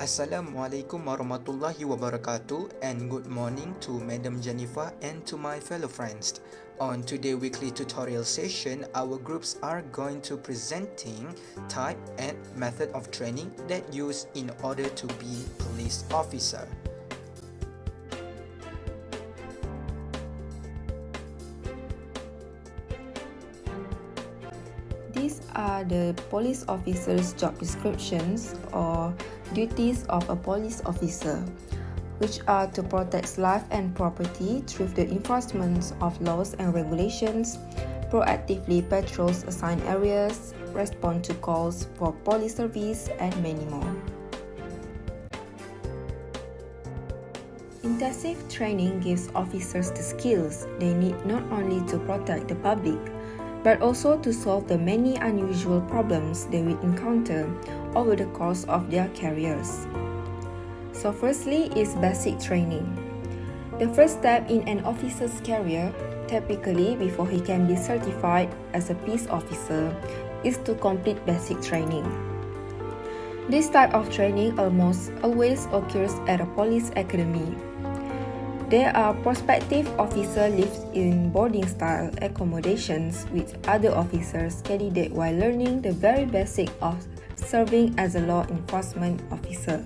Assalamualaikum warahmatullahi wabarakatuh, and good morning to Madam Jennifer and to my fellow friends. On today's weekly tutorial session, our groups are going to presenting type and method of training that used in order to be police officer. These are the police officer's job descriptions or duties of a police officer, which are to protect life and property through the enforcement of laws and regulations, proactively patrol assigned areas, respond to calls for police service, and many more. Intensive training gives officers the skills they need not only to protect the public, but also to solve the many unusual problems they will encounter over the course of their careers. So firstly is basic training. The first step in an officer's career, typically before he can be certified as a peace officer, is to complete basic training. This type of training almost always occurs at a police academy. There are prospective officers live in boarding-style accommodations with other officers candidate while learning the very basic of serving as a law enforcement officer.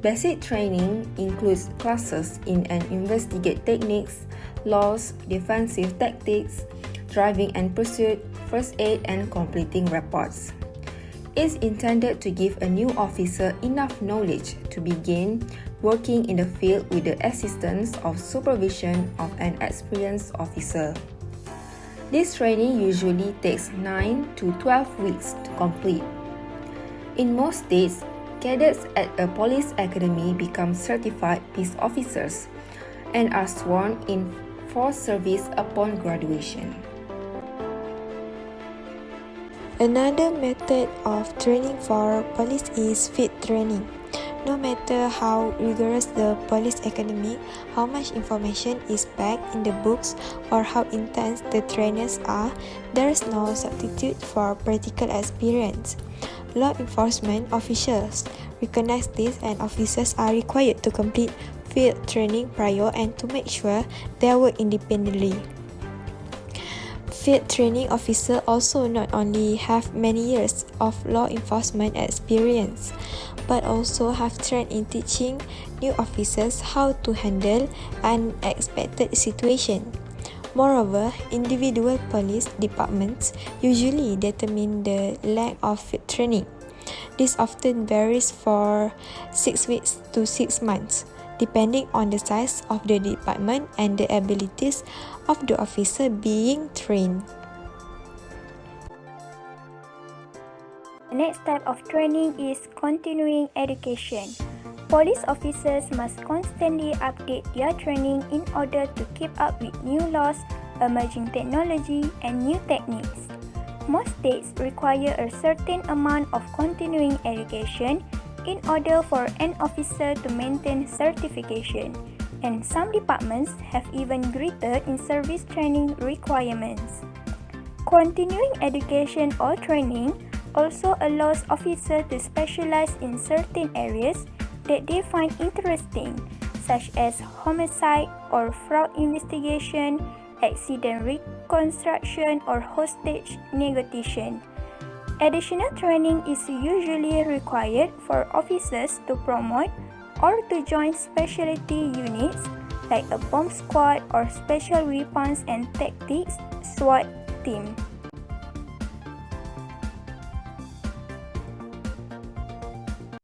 Basic training includes classes in and investigate techniques, laws, defensive tactics, driving and pursuit, first aid, and completing reports. It's intended to give a new officer enough knowledge to begin working in the field with the assistance of supervision of an experienced officer. This training usually takes 9 to 12 weeks to complete. In most states, cadets at a police academy become certified peace officers and are sworn in for service upon graduation. Another method of training for police is field training. No matter how rigorous the police academy, how much information is packed in the books, or how intense the trainers are, there is no substitute for practical experience. Law enforcement officials recognize this, and officers are required to complete field training prior and to make sure they work independently. Field training officers also not only have many years of law enforcement experience, but also have trained in teaching new officers how to handle unexpected situations. Moreover, individual police departments usually determine the length of field training. This often varies for 6 weeks to 6 months, depending on the size of the department and the abilities of the officer being trained. The next type of training is continuing education. Police officers must constantly update their training in order to keep up with new laws, emerging technology, and new techniques. Most states require a certain amount of continuing education in order for an officer to maintain certification, and some departments have even greater in-service training requirements. Continuing education or training also allows officers to specialize in certain areas that they find interesting, such as homicide or fraud investigation, accident reconstruction, or hostage negotiation. Additional training is usually required for officers to promote or to join specialty units like a bomb squad or special weapons and tactics SWAT team.